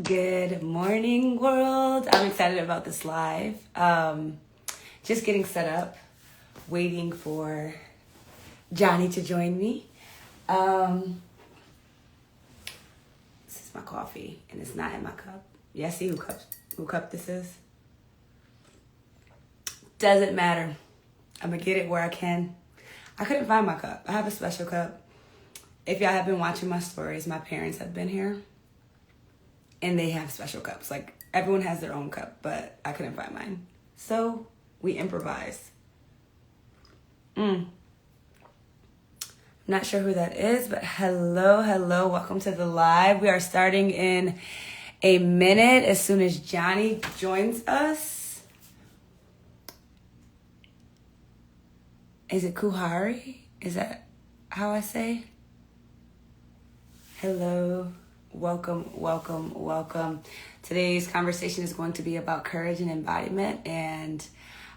Good morning, world. I'm excited about this live. Just getting set up, waiting for Johnny to join me. This is my coffee, and it's not in my cup. Yeah, see who cup this is? Doesn't matter. I'm gonna get it where I can. I couldn't find my cup. I have a special cup. If y'all have been watching my stories, my parents have been here, and they have special cups. Like, everyone has their own cup, but I couldn't find mine. So we improvise. Not sure who that is, but hello. Welcome to the live. We are starting in a minute as soon as Johnny joins us. Is it Kuhari? Is that how I say? Hello. Welcome. Today's conversation is going to be about courage and embodiment, and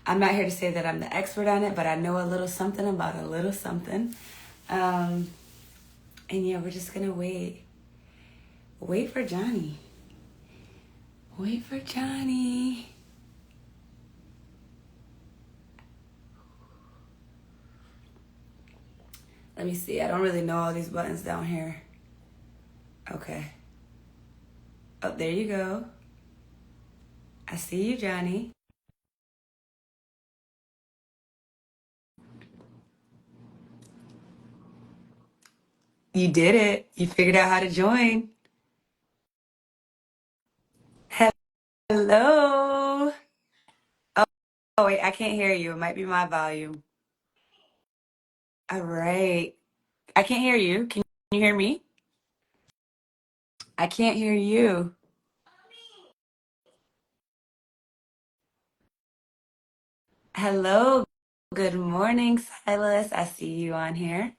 I'm not here to say that I'm the expert on it, but I know a little something about a little something. And yeah, we're just gonna wait for Johnny. Wait for Johnny. Let me see. I don't really know all these buttons down here. Okay. Oh, there you go. I see you, Johnny. You did it. You figured out how to join. Hello. Oh, wait, I can't hear you. It might be my volume. All right. I can't hear you. Can you hear me? I can't hear you. Hello. Good morning, Silas. I see you on here.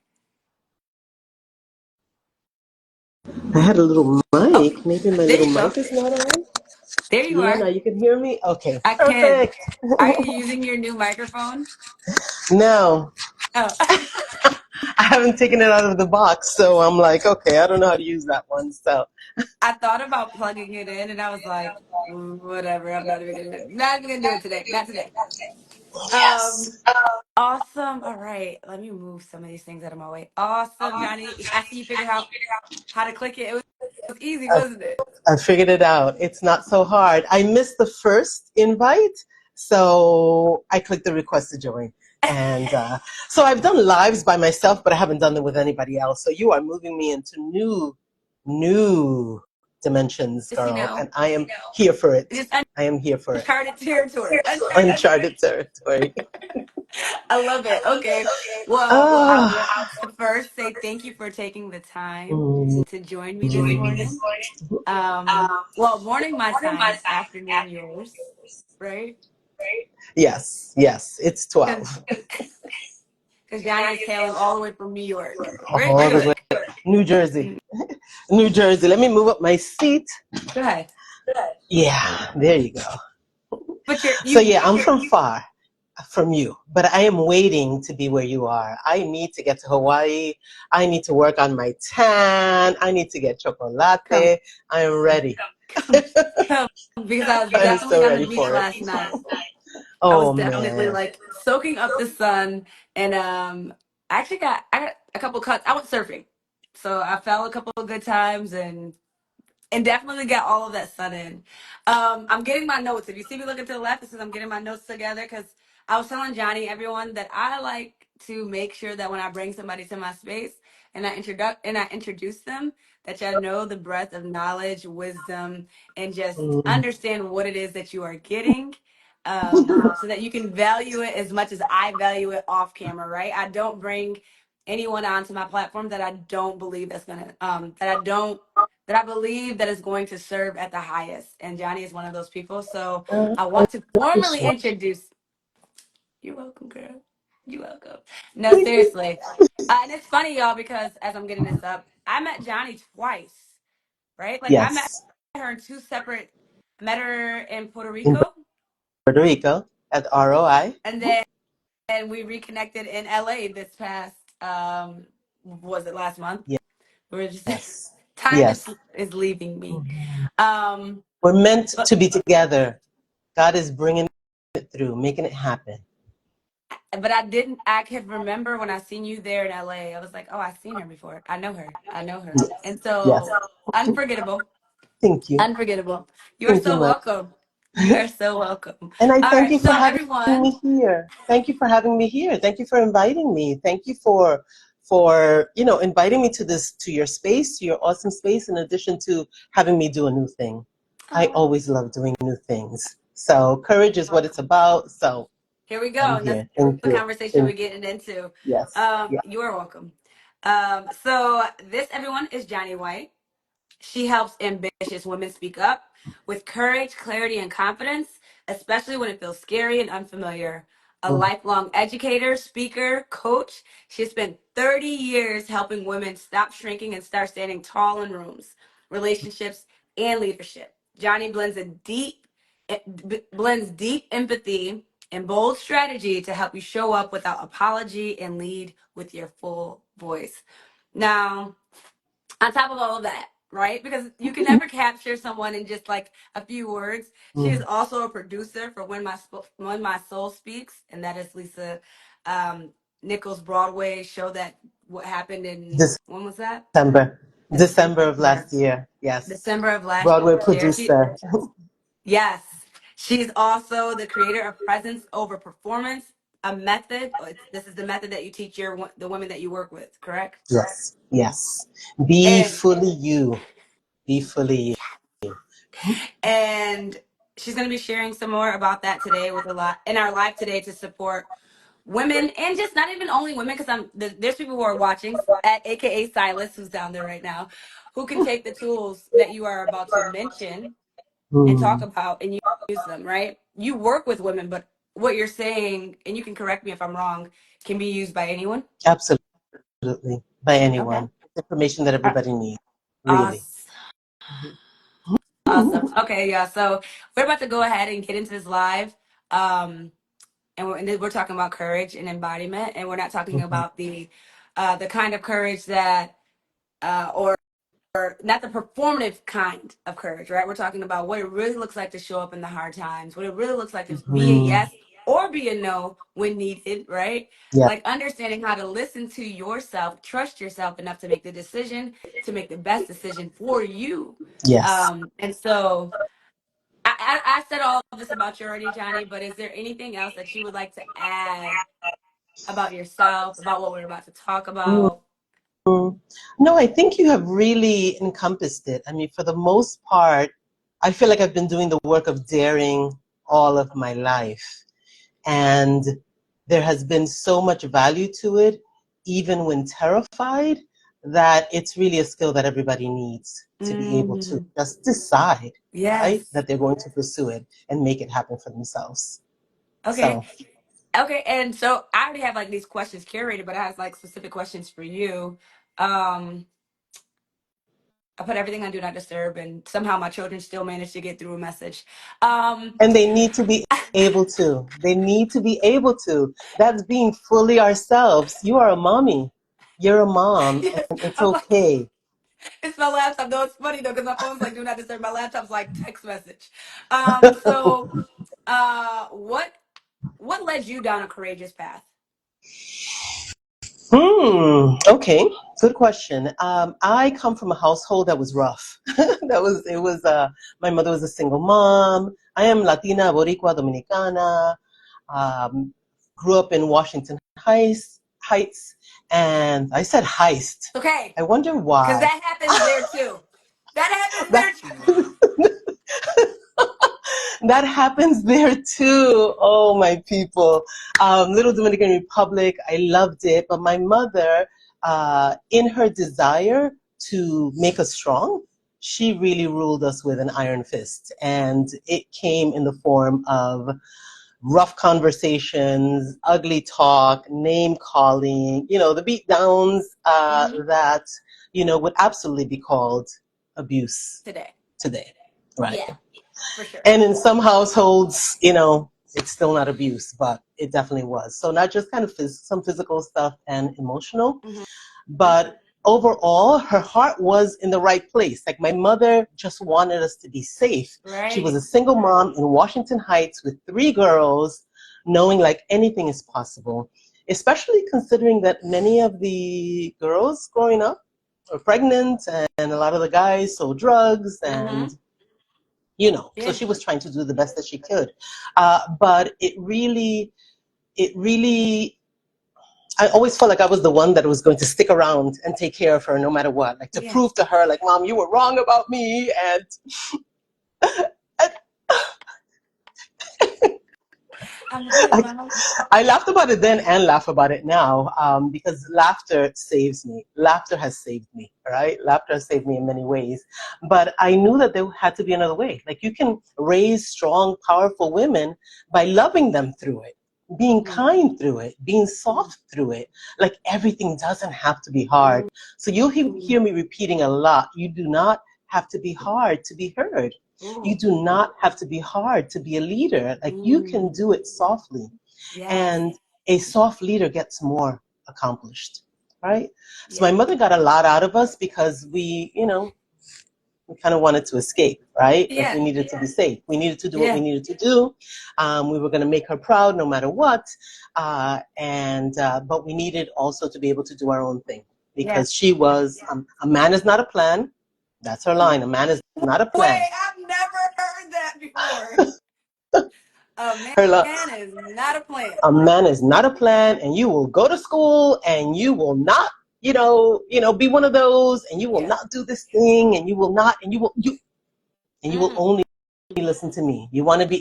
I had a little Oh, mic. Maybe my there little you go. mic is not on. There you Yeah, are. now you can hear me? Okay, I can. perfect. Are you using your new microphone? No, Oh, I haven't taken it out of the box, so I'm like, okay, I don't know how to use that one. So, I thought about plugging it in, and I was like, whatever. I'm not even gonna do it today. Not today. Um, yes. awesome. All right, let me move some of these things out of my way. Awesome, Johnny. I see you figured out how to click it. It was easy, I, wasn't it? I figured it out. It's not so hard. I missed the first invite, so I clicked the request to join. And so I've done lives by myself, but I haven't done them with anybody else. So you are moving me into new dimensions, Just girl, and I am here for it. just I am here for it. uncharted territory. Uncharted. Uncharted territory. I love it. Okay. Well, I Ah, want to first say thank you for taking the time mm, to join me this morning. Well, morning my time, afternoon yours, right? yes, it's Because 12. Johnny is hailing all the way from New York. Where All do the way. it? New Jersey. New Jersey. Let me move up my seat. Go ahead. Yeah, there you go. But So yeah, I'm from far from you, but I am waiting to be where you are. I need to get to Hawaii. I need to work on my tan. I need to get chocolate. come, I am ready. come, come. Because I was I'm definitely so on the ready beach for it. last night. I was Oh definitely man. like soaking up the sun, and I got a couple cuts. I went surfing, so I fell a couple of good times, and definitely got all of that sun in. I'm getting my notes. If you see me looking to the left, it says I'm getting my notes together because I was telling Johnny, everyone, that I like to make sure that when I bring somebody to my space and I introduce them, that y'all know the breadth of knowledge, wisdom, and just Mm. understand what it is that you are getting. So that you can value it as much as I value it off camera, right? I don't bring anyone onto my platform that I don't believe that's gonna that I believe that is going to serve at the highest. And Johnny is one of those people. So I I want to formally appreciate introduce. You're welcome, girl. You're welcome. No, seriously. And it's funny, y'all, because as I'm getting this up, I met Johnny twice, right? Like I met Yes, her in two separate. I met her in Puerto in Rico, Puerto Rico at ROI. and then we reconnected in LA this past. Was it last month? We were just Yes. Time Yes. is leaving me. Mhm. Um, We're meant but to be together. God is bringing it through, making it happen. I didn't. I could remember when I seen you there in LA. I was like, oh, I've seen her before. I know her. I know her. Yes. And Yes. so unforgettable, Thank you. unforgettable. You are Thank you so much. welcome. You are so welcome. And I All thank right, you for so having everyone, me here. Thank you for having me here. Thank you for inviting me. Thank you for inviting me to your space, to your awesome space, in addition to having me do a new thing. I oh, always love doing new things. So courage is what it's welcome. about. So Here we go, I'm and that's here. Thank the you. conversation we're Thank you. getting into. Yes. Yeah. You are welcome. So this everyone is Johnny White. She helps ambitious women speak up with courage, clarity, and confidence, especially when it feels scary and unfamiliar. A Mm. lifelong educator, speaker, coach, she has spent 30 years helping women stop shrinking and start standing tall in rooms, relationships, and leadership. Johnny blends deep empathy and bold strategy to help you show up without apology and lead with your full voice. Now, on top of all of that, right? Because you can never capture someone in just like a few words. She is Mm. also a producer for When My Soul Speaks, and that is Lisa um, Nichols' Broadway show that what happened in when was that? December. December of December. last year. Yes. December of last Broadway year. producer. Yes, she's also the creator of Presence Over Performance, a method. This is the method that you teach the women that you work with, correct? Yes. Yes. Be And fully you. Be fully you. and she's going to be sharing some more about that today with a lot in our live today to support women and just not even only women because there's people who are watching at aka Silas who's down there right now who can take the tools that you are about to mention and talk Mm. about and use them, right? You work with women, but what you're saying, and you can correct me if I'm wrong, can be used by anyone. Absolutely. By Okay. anyone. It's information that Uh, everybody needs. Really. awesome. Awesome. Okay, yeah. So we're about to go ahead and get into this live. And we're talking about courage and embodiment, and we're not talking Mhm. about the kind of courage that or not the performative kind of courage, right? We're talking about what it really looks like to show up in the hard times, what it really looks like to be a Mhm. yes or be a no when needed, right? Yeah. Like understanding how to listen to yourself, trust yourself enough to make the decision, to make the best decision for you. Yes. And so I said all of this about you already, Johnny, but is there anything else that you would like to add about yourself, about what we're about to talk about? Mm. No, I think you have really encompassed it. I mean, for the most part, I feel like I've been doing the work of daring all of my life. And there has been so much value to it, even when terrified, that it's really a skill that everybody needs to be able to Mm, just decide, right, yes. that they're going to pursue it and make it happen for themselves. Okay. So, Okay. And so I already have like these questions curated, but I have like specific questions for you. Um, I put everything on Do Not Disturb, and somehow my children still manage to get through a message. Um, and they need to be able to. They need to be able to. That's being fully ourselves. You are a mommy. You're a mom, yes, and it's I'm like, okay. it's my laptop. No, it's funny though, because my phone's like Do Not Disturb. My laptop's like text message. So what led you down a courageous path? Okay. Good question. I come from a household that was rough. My mother was a single mom. I am Latina, Boricua, Dominicana. Um, Grew up in Washington Heights, and I said heist. Okay, I wonder because why. that happens there too. That happens That there too. that happens there too. Oh, my people. Little Dominican Republic, I loved it. But my mother, in her desire to make us strong, she really ruled us with an iron fist. And it came in the form of rough conversations, ugly talk, name calling, the beat downs Hmm. that, would absolutely be called abuse Today, today. Right. yeah, for sure. And in some households, it's still not abuse, but it definitely was. So not just kind of some physical stuff and emotional, Hmm. but overall, her heart was in the right place. Like my mother just wanted us to be safe. She was Right. a single mom in Washington Heights with three girls, knowing like anything is possible, especially considering that many of the girls growing up were pregnant and a lot of the guys sold drugs Mm-hmm. and, you know, so Yeah. she was trying to do the best that she could. But it really, I always felt like I was the one that was going to stick around and take care of her no matter what, like to Yeah. prove to her, like, Mom, you were wrong about me. And I'm good, I, mom. I laughed about it then and laugh about it now because laughter saves me. Laughter has saved me, right? Laughter has saved me in many ways. But I knew that there had to be another way. Like you can raise strong, powerful women by loving them through it, being Mm-hmm. kind through it, being soft through it. Like everything doesn't have to be hard. So you'll hear me repeating a lot. You do not have to be hard to be heard. You Ooh. do not have to be hard to be a leader. Like you can Mm. do it softly. Yes. And a soft leader gets more accomplished, right? So my Yeah. mother got a lot out of us because we kind of wanted to escape, right? Like we Yeah. needed to be safe. We needed to do what we Yeah. needed to do. We were going to make her proud no matter what. But we needed also to be able to do our own thing Yeah. because she was, a man is not a plan. That's her line. A man is not a plan. Wait, I've never heard that before. A Her line. man is not a plan. A man is not a plan, and you will go to school and you will not, be one of those, and you will Yeah. not do this thing, and you will not, and you will Mm. only listen to me. You want to be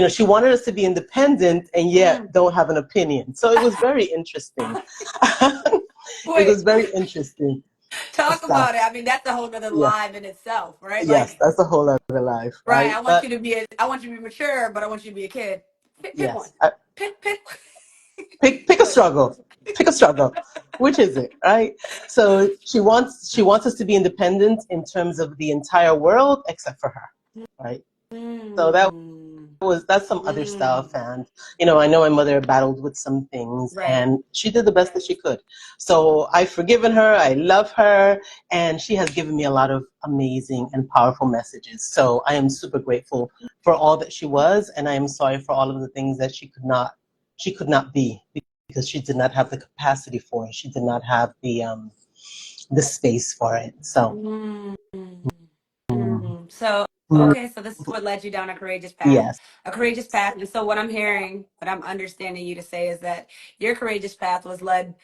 she wanted us to be independent and Mm. yet don't have an opinion. So it was very interesting. It Wait, was very interesting talk stuff. about it. I mean, that's a whole nother Yeah. live in itself, right? Yes, Like, that's a whole other life, right, right? But I want you to be mature, but I want you to be a kid. Pick one. yes, Pick pick a one. struggle. Pick a struggle. Which is it, right? So she wants us to be independent in terms of the entire world except for her, right? So Mm. that's some other stuff, Mm. and I know my mother battled with some things, Right. and she did the best that she could. So I've forgiven her. I love her, and she has given me a lot of amazing and powerful messages. So I am super grateful for all that she was, and I am sorry for all of the things that she could not be because she did not have the capacity for it. She did not have the space for it. So Mm. mm, So, mm, okay, so this is what led you down a courageous path. yes, A courageous path. And so, what I'm hearing, what I'm understanding you to say is that your courageous path was led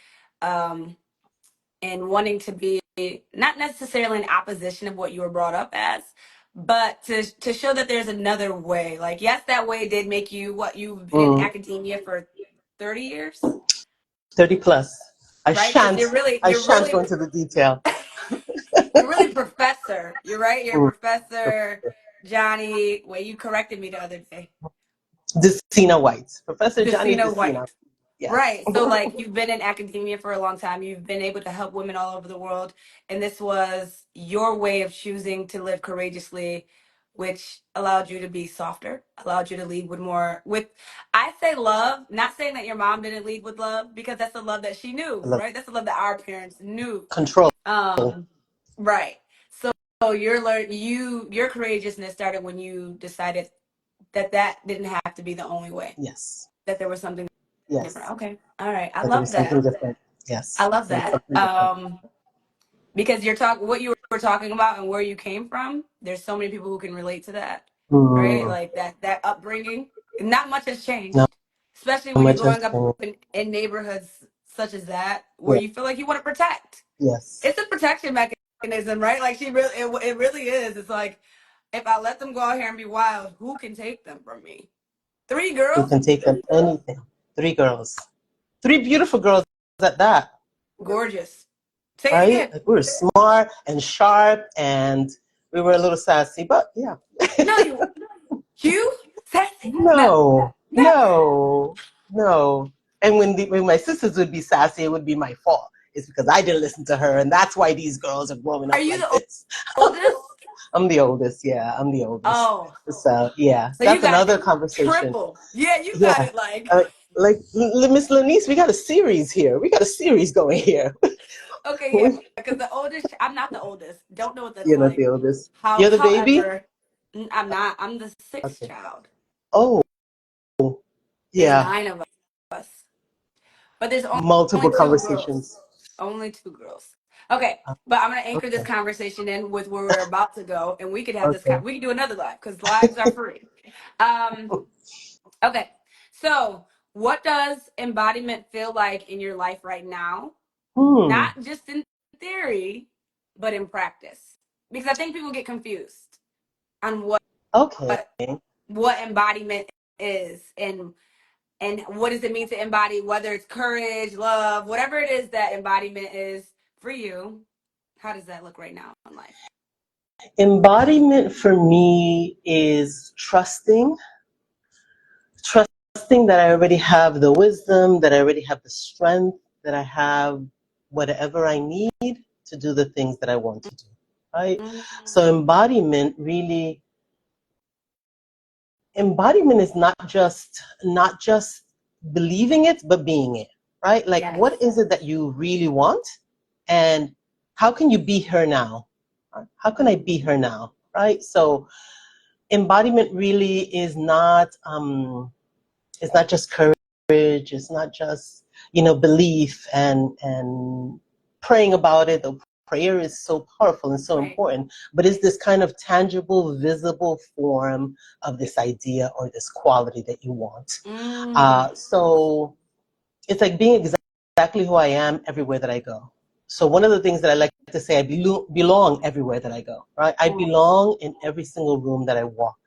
um, in wanting to be not necessarily in opposition of what you were brought up as, but to show that there's another way. Like, yes, that way did make you what you've been in mm, academia for 30 years, 30 plus. I right? Because shan't. I shan't go into the detail. you're really professor. You're right. You're Mm. Professor Johnny. Well, you corrected me the other day. Decina White, Professor Johnny Decina Decina. White. Yes. Right. So, like, you've been in academia for a long time. You've been able to help women all over the world. And this was your way of choosing to live courageously, which allowed you to be softer, allowed you to lead with more, I say love, not saying that your mom didn't lead with love, because that's the love that she I knew, love right? That's the love that our parents knew. control. Um, right. So your courageousness started when you decided that didn't have to be the only way, Yes. that there was something different. Yes. Okay. All right. I That there love was something that. different. I Yes. love There was that. something different. Because what you were talking about and where you came from, there's so many people who can relate to that, right? Mm. Like that upbringing. Not much has Not changed, especially when you're much has growing up changed. in neighborhoods such as that, where Yeah. you feel like you want to protect. Yes. It's a protection mechanism, right? Like it really is. It's like, if I let them go out here and be wild, who can take them from me? Three Who girls, can take them anything? Three girls. Three beautiful girls at that, gorgeous. Say it right? again. Like we were smart and sharp and we were a little sassy, but yeah. No, you sassy. No, No, never. no, no. And when my sisters would be sassy, it would be my fault. It's because I didn't listen to her, and that's why these girls are growing Are up you like the this. oldest? I'm the oldest, yeah, I'm the oldest. Oh, So yeah, so you that's got another conversation. triple. Yeah, you got Yeah, it. Like, like Miss Laniece, we got a series here. We got a series going here. Okay, yeah, because the oldest, I'm not the oldest. Don't know what that's You're not like. the oldest. You're the baby? However, I'm not. I'm the sixth Okay. child. Oh, There's yeah. 9 of us, but there's only Multiple 2 girls. conversations. Only 2 girls. Okay, but I'm gonna anchor this Okay. conversation in with where we're about to go, and we could have this. Okay. We can do another live because lives are free. Um. Okay. So, what does embodiment feel like in your life right now? Hmm. Not just in theory, but in practice. Because I think people get confused on Okay. what embodiment is and what does it mean to embody, whether it's courage, love, whatever it is that embodiment is for you. How does that look right now in life? Embodiment for me is trusting that I already have the wisdom, that I already have the strength, that I have whatever I need to do the things that I want to do. Right? Mm, So embodiment is not just believing it, but being it. Right? Like yes. what is it that you really want? And how can you be her now? How can I be her now? Right? So embodiment really is not just courage. It's not just belief and praying about it. The prayer is so powerful and so Right. important, but it's this kind of tangible, visible form of this idea or this quality that you want. Mm, So it's like being exactly who I am everywhere that I go. So one of the things that I like to say, I belong everywhere that I go, right? I belong in every single room that I walk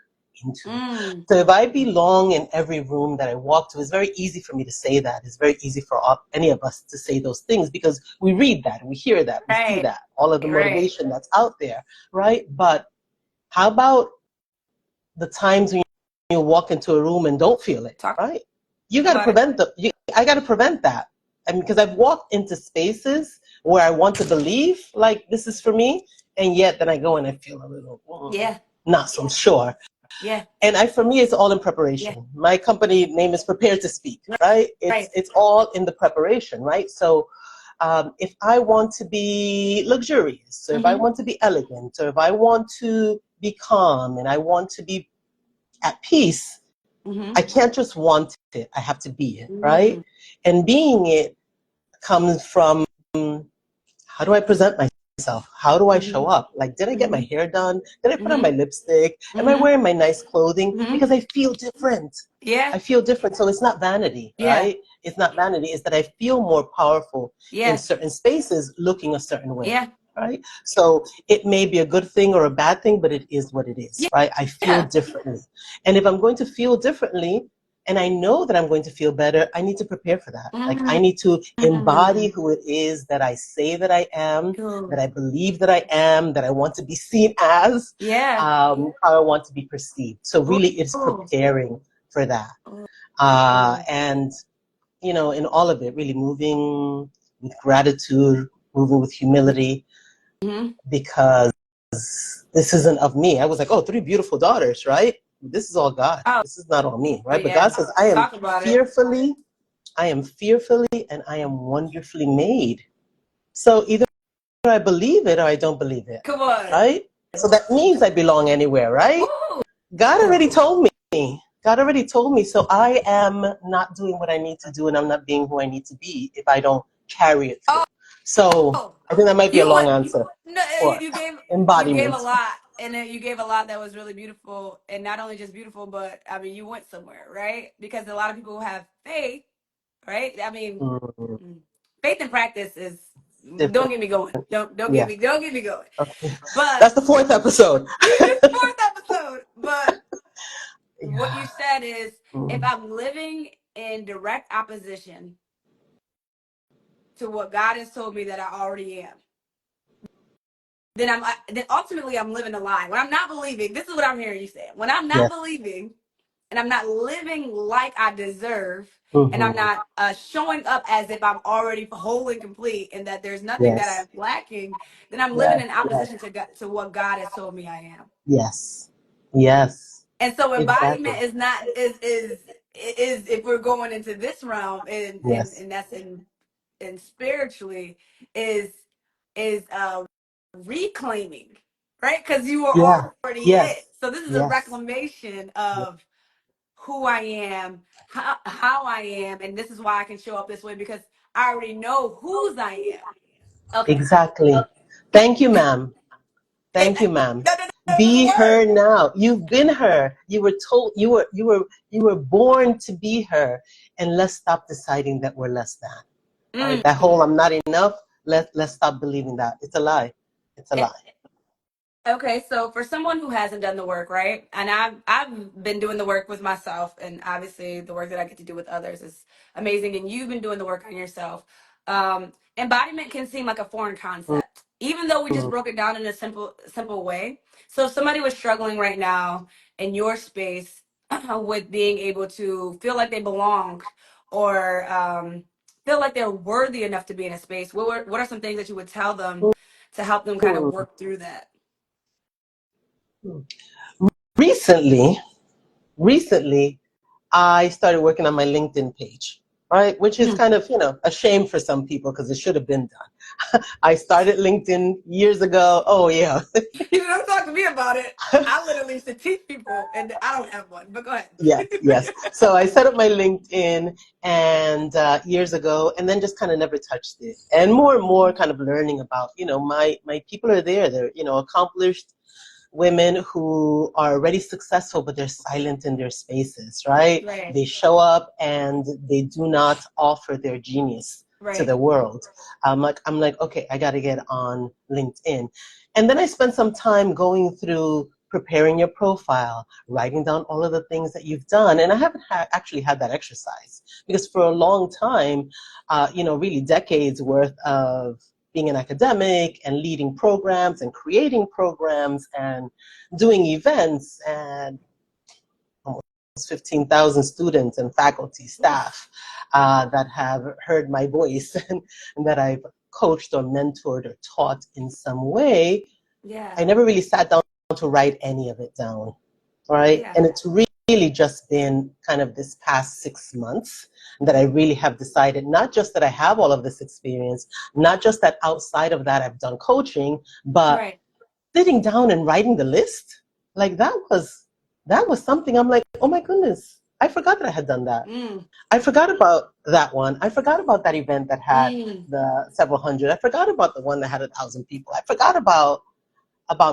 into. mm, So if I belong in every room that I walk to, it's very easy for me to say that. It's very easy for any of us to say those things because we read that, we hear that, we see right. that, all of the Right. motivation that's out there, right? But how about the times when you walk into a room and don't feel it, Talk right? You got to about it. I got to prevent that. I mean, because I've walked into spaces where I want to believe like this is for me, and yet then I go and I feel a little Yeah. not so sure. Yeah. And for me, it's all in Yeah. preparation. My company name is Prepare to Speak, right? It's Right. it's all in the preparation, right? So if I want to be luxurious, or if I Mm-hmm. want to be elegant, or if I want to be calm, and I want to be at peace, Mm-hmm. I can't just want it. I have to be it, right? Mm-hmm. And being it comes from how do I present myself? How do I show Mm-hmm. up? Like, did I get my Mm-hmm. hair done? Did I put on Mm-hmm. my lipstick? Am I Mm-hmm. wearing my nice clothing? Mm-hmm. Because I feel different. Yeah. I feel different. So it's not vanity, Yeah. right? It's not vanity. It's that I feel more powerful in Yeah. certain spaces looking a certain way, Yeah. right? So it may be a good thing or a bad thing, but it is what it is, Yeah. right? I feel Yeah. differently. And if I'm going to feel differently, and I know that I'm going to feel better, I need to prepare for that. Like I need to embody Mm-hmm. who it is that I say that I am, that Cool. I believe that I am, that I want to be seen as, Yeah. how I want to be perceived. So really, it's Ooh. preparing for that. Ooh. And in all of it, really moving with gratitude, moving with humility, Mm-hmm. because this isn't of me. I was like, oh, 3 beautiful daughters, right? This is all God. Oh, This is not all me, right? But God yeah. says, Talk about it. fearfully and I am wonderfully made. So either I believe it or I don't believe it, Come on. right? So that means I belong anywhere, right? Woo. God already told me. God already told me. So I am not doing what I need to do and I'm not being who I need to be if I don't carry it through. So Oh, I think that might be a you long went. answer No, for you gave a embodiment. lot, and then you gave a lot that was really beautiful, and not only just beautiful, but I mean, you went somewhere, right? Because a lot of people have faith, right? I mean, Mm, faith and practice is. Don't different. get me going. Yeah. Don't get me going. Okay. But That's the 4th episode. it's fourth episode. But what Yeah. you said is, if Mm. I'm living in direct opposition to what God has told me that I already am, then ultimately I'm living a lie. When I'm not believing, this is what I'm hearing you say. When I'm not Yes. believing and I'm not living like I deserve, and I'm Mm-hmm. not showing up as if I'm already whole and complete, and that there's nothing that Yes. I'm lacking, then I'm living Yes. in Yes. opposition to what God has told me I am. Yes. Yes. And so Exactly. embodiment is not is if we're going into this realm and Yes. and that's in and spiritually is is reclaiming, right? Because you were Yeah. already it. Yes. So this is a Yes. reclamation of who I am, how I am, and this is why I can show up this way because I already know whose I am. Okay. Exactly. Thank you, ma'am. Hey, Thank you, ma'am. that's Be the her word. now. You've been her. You were told you were born to be her. And let's stop deciding that we're less than. Right? Mm. That whole I'm not enough, let's stop believing that. It's a lie. It's a lie. Okay, so for someone who hasn't done the work, right? And I've been doing the work with myself, and obviously the work that I get to do with others is amazing. And you've been doing the work on yourself. Embodiment can seem like a foreign concept, even though we just Mm, broke it down in a simple way. So if somebody was struggling right now in your space with being able to feel like they belong or feel like they're worthy enough to be in a space, what are some things that you would tell them to help them kind of mm, work through that? mm. Recently, recently, I started working on my LinkedIn page, right? Which is Mm. kind of, a shame for some people because it should have been done. I started LinkedIn years ago. Oh, yeah. You don't talk to me about it. I literally used to teach people, and I don't have one. But go ahead. Yes, yes. So I set up my LinkedIn and years ago, and then just kind of never touched it. And more, kind of learning about, my people are there. They're, accomplished women who are already successful, but they're silent in their spaces, right? Right, They show up and they do not offer their genius to right. the world. I'm like, okay, I got to get on LinkedIn. And then I spent some time going through preparing your profile, writing down all of the things that you've done. And I haven't actually had that exercise because for a long time, really decades worth of being an academic and leading programs and creating programs and doing events and almost 15,000 students and faculty, Oof. staff that have heard my voice and that I've coached or mentored or taught in some way. Yeah, I never really sat down to write any of it down, right? yeah. And it's really just been kind of this past 6 months that I really have decided not just that I have all of this experience, not just that outside of that I've done coaching, but Right. sitting down and writing the list, like that was something I'm like, oh my goodness, I forgot that I had done that. Mm, I forgot about that one. I forgot about that event that had mm, the several hundred. I forgot about the one that had 1,000 people. I forgot about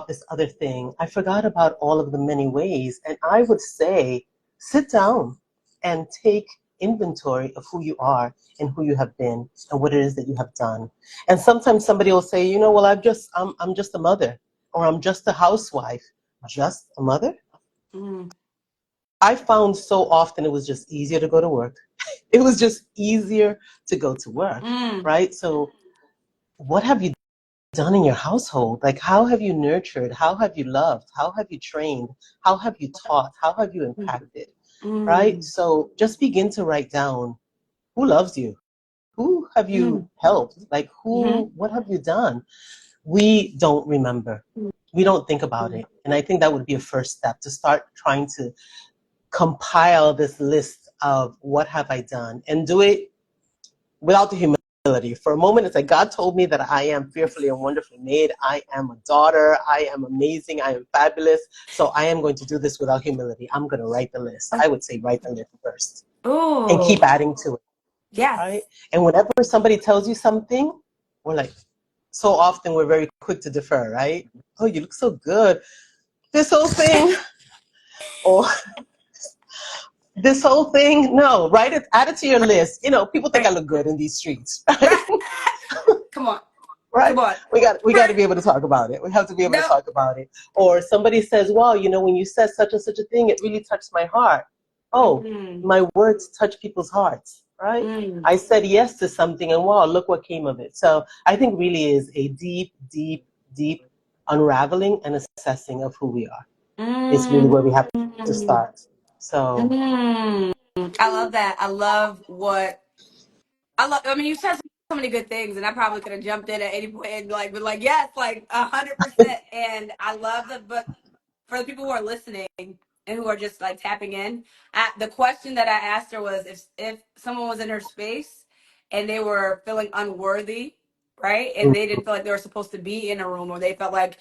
this other thing. I forgot about all of the many ways. And I would say, sit down and take inventory of who you are and who you have been and what it is that you have done. And sometimes somebody will say, well, I'm just a mother or I'm just a housewife. Just a mother? mm, I found so often it was just easier to go to work. It was just easier to go to work, mm, right? So what have you done in your household? Like, how have you nurtured? How have you loved? How have you trained? How have you taught? How have you mm, impacted? Right? mm, So just begin to write down who loves you? Who have you mm, helped? Like, mhm, what have you done? We don't remember. We don't think about it. And I think that would be a first step to start trying to compile this list of what have I done and do it without the humility. For a moment, it's like God told me that I am fearfully and wonderfully made. I am a daughter. I am amazing. I am fabulous. So I am going to do this without humility. I'm going to write the list. I would say write the list first and Ooh, keep adding to it, right? yes. And whenever somebody tells you something, we're like, so often we're very quick to defer, right? Oh, you look so good. This whole thing, or this whole thing, no, write it, add it to your list. People think I Right, look good in these streets, right. right? Come on, Right? come on. We got to Right. be able to talk about it. We have to be able to No. talk about it. Or somebody says, "Wow, when you said such and such a thing, it really touched my heart." Oh, Mm, my words touch people's hearts, right? mm, I said yes to something, and wow, look what came of it. So I think really is a deep, deep, deep unraveling and assessing of who we are is really mm, where we have to mm, start. So mm. I love that. I love what I love. I mean, you said so many good things, and I probably could have jumped in at any point and like, been like, yes, like 100%. And I love the, but for the people who are listening and who are just like tapping in, the question that I asked her was if someone was in her space and they were feeling unworthy, right? And they didn't feel like they were supposed to be in a room, or they felt like,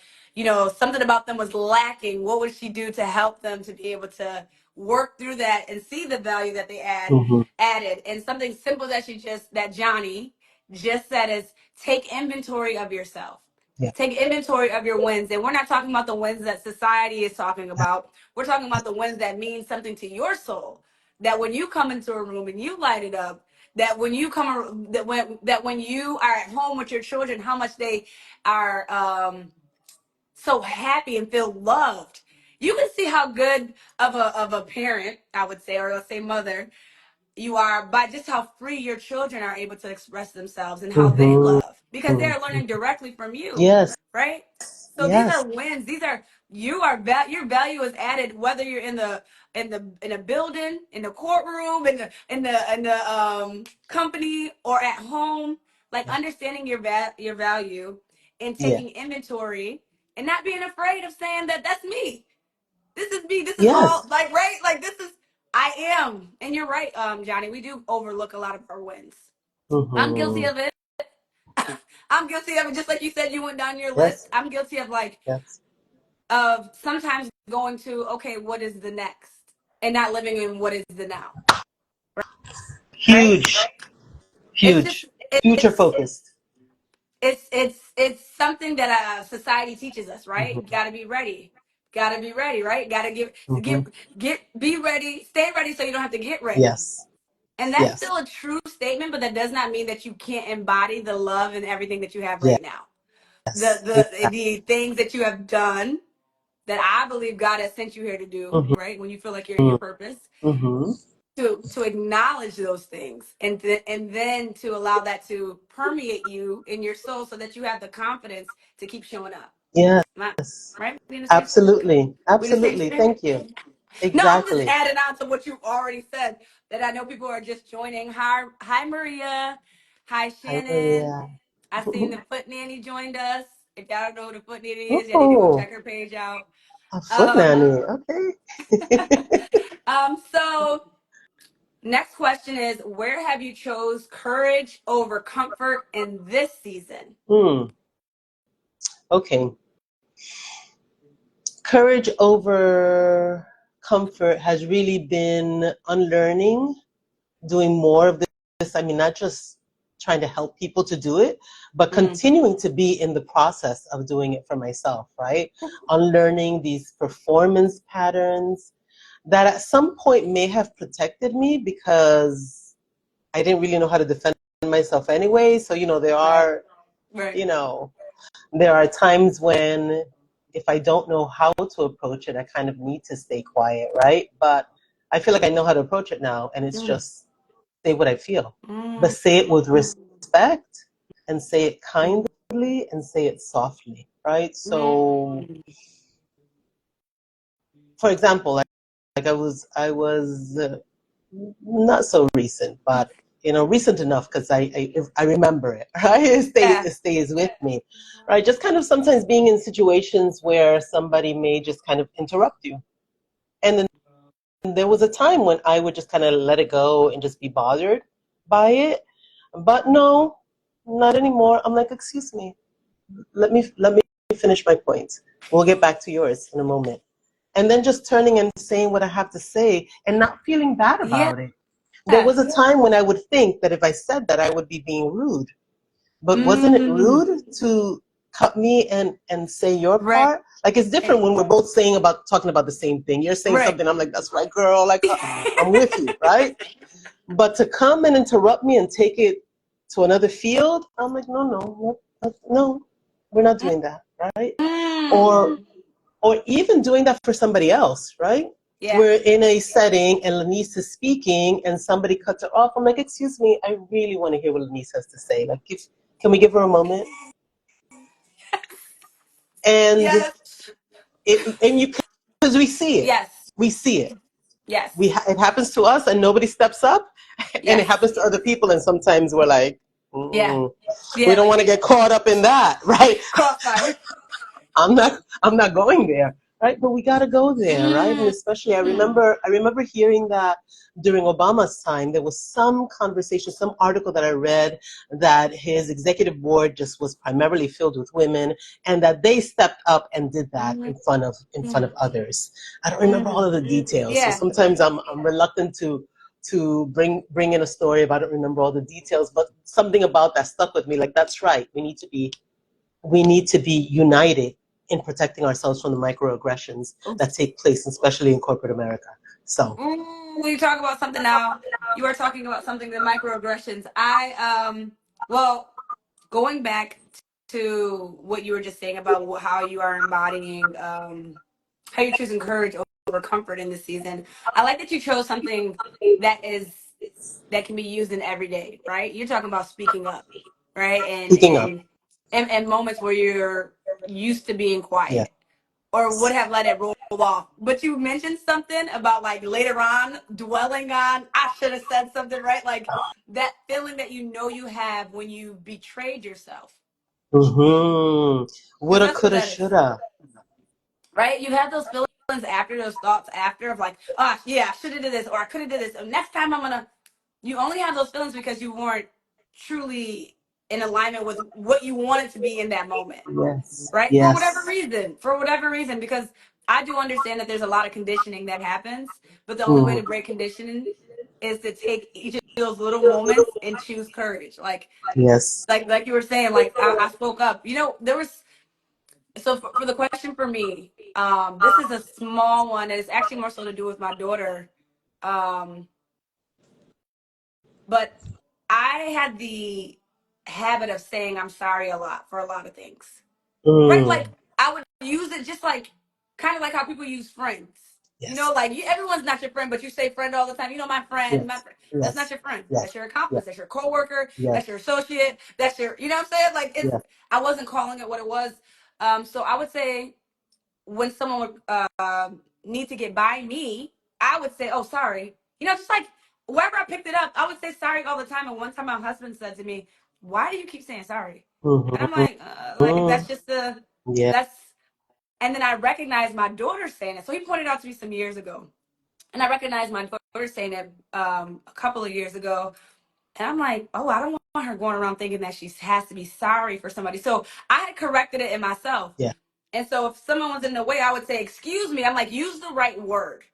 something about them was lacking. What would she do to help them to be able to work through that and see the value that they Mm-hmm. added? And something simple that Johnny just said is take inventory of yourself. Yeah. Take inventory of your wins. And we're not talking about the wins that society is talking about. We're talking about the wins that mean something to your soul. That when you come into a room and you light it up, that when you come that when you are at home with your children, how much they are so happy and feel loved. You can see how good of a parent, I would say, or let's say mother, you are by just how free your children are able to express themselves and how they Mm-hmm. love, because they're learning directly from you, Yes. right? So these are Yes. wins. These are your value is added whether you're in a building, in the courtroom, in the company, or at home. Like understanding your value and Yeah. taking inventory and not being afraid of saying that that's me. This is me. This is all Yes. like right. Like this is I am. And you're right, Johnny. We do overlook a lot of our wins. I'm guilty Mm-hmm. of it. I'm guilty of it. Just like you said, you went down your list. Yes. I'm guilty of Yes. sometimes going to okay, what is the next, and not living in what is the now. Right? Huge. It's just Huge. Future it's focused. it's something that society teaches us, right? Mm-hmm. Got to be ready. Got to be ready, right? Got to Mm-hmm. be ready, stay ready so you don't have to get ready. Yes. And that's Yes. still a true statement, but that does not mean that you can't embody the love and everything that you have Yes. right now. The things that you have done that I believe God has sent you here to do, Mm-hmm. right? When you feel like you're in your purpose, Mm-hmm. to acknowledge those things and then to allow that to permeate you in your soul so that you have the confidence to keep showing up. Yes. Not, right? We in the same Absolutely. we in the same Absolutely. spirit. Thank you. No, I'm just Exactly. adding on to what you already said that I know people are just joining. Hi Maria. Hi Hi, Shannon. Maria. I seen the foot nanny joined us. If y'all don't know who the foot nanny is, y'all need to go Oh, check her page out. a foot Um, nanny. Okay. so next question is where have you chose courage over comfort in this season? Hmm. Okay. Courage over comfort has really been unlearning, doing more of this. I mean, not just trying to help people to do it, but Mm, continuing to be in the process of doing it for myself, right? Unlearning these performance patterns that at some point may have protected me because I didn't really know how to defend myself anyway. So, right, right. you know, there are times when if I don't know how to approach it, I kind of need to stay quiet, right? But I feel like I know how to approach it now, and it's Mm, just say what I feel, but mm, say it with respect and say it kindly and say it softly, right? So, mm. for example, like I was not so recent, but recent enough because I remember it, right? Yeah. It stays with me, right? Just kind of sometimes being in situations where somebody may just kind of interrupt you, and then there was a time when I would just kind of let it go and just be bothered by it, but no, not anymore. I'm like, excuse me, let me finish my point. We'll get back to yours in a moment, and then just turning and saying what I have to say and not feeling bad Yeah. about it. There was a time when I would think that if I said that, I would be being rude. But wasn't it Mm, rude to cut me and say your right. part? Like it's different when we're both talking about the same thing. You're saying Right. something, I'm like, that's right, girl. Like I'm with you, right? But to come and interrupt me and take it to another field, I'm like, no, we're not doing that, right? Or Mm. or even doing that for somebody else, right? Yeah. We're in a setting and Laniece is speaking and somebody cuts her off. I'm like, excuse me, I really want to hear what Laniece has to say. Like, can we give her a moment? And Yes. because we see it, Yes. we see it. Yes. It happens to us and nobody steps up, and it Yes. happens to other people. And sometimes we're like, Yeah. mm, we Yeah. don't Like want to get caught up in that, right? crossfire. I'm not going there, right? But we got to go there, right? And Mm. especially, I remember hearing that during Obama's time, there was some conversation, some article that I read that his executive board just was primarily filled with women, and that they stepped up and did that Mhm. in front of others. I don't remember all Mhm. of the details, so Yeah. sometimes I'm reluctant to bring in a story if I don't remember all the details. But something about that stuck with me. Like, that's right. We need to be united in protecting ourselves from the microaggressions that take place, especially in corporate America. So, Ooh, we talk about something now. You are talking about something, the microaggressions. Well, going back to what you were just saying about how you are embodying, how you're choosing courage over comfort in this season. I like that you chose something that is that can be used in every day, right? You're talking about speaking up, right? And speaking up, and and moments where you're used to being yes, quiet or would have let it roll off. But you mentioned something about like later on dwelling on, I should have said something, right? Like that feeling that you know you have when you betrayed yourself. Because woulda, that's what coulda, that is, shoulda, right? You have those feelings after, those thoughts after of like, oh, yeah, I should have did this or I could have did this. Next time I'm going to, you only have those feelings because you weren't truly in alignment with what you wanted to be in that moment, yes, right? yes, For whatever reason, because I do understand that there's a lot of conditioning that happens, but the only way to mm, break conditioning is to take each of those little moments and choose courage. yes, Like you were saying, like I spoke up. There was so for the question for me, this is a small one. And it's actually more so to do with my daughter. Um, but I had the habit of saying I'm sorry a lot for a lot of things. Right? Like mm, I would use it just like kind of like how people use friends. yes, Like everyone's not your friend, but you say friend all the time. My friend, my yes, friend. That's not yes, your friend. yes, That's your yes, accomplice. That's your coworker. yes, That's your associate. That's your, you know what I'm saying? Like yes, I wasn't calling it what it was. So I would say when someone would need to get by me, I would say, "Oh, sorry." Just like wherever I picked it up, I would say sorry all the time. And one time, my husband said to me, "Why do you keep saying sorry?" And I'm mm-hmm, like that's just the yeah, that's. And then I recognized my daughter saying it. So he pointed out to me some years ago, and I recognized my daughter saying it a couple of years ago. And I'm like, oh, I don't want her going around thinking that she has to be sorry for somebody. So I had corrected it in myself. yeah, And so if someone was in the way, I would say, excuse me. I'm like, use the right word.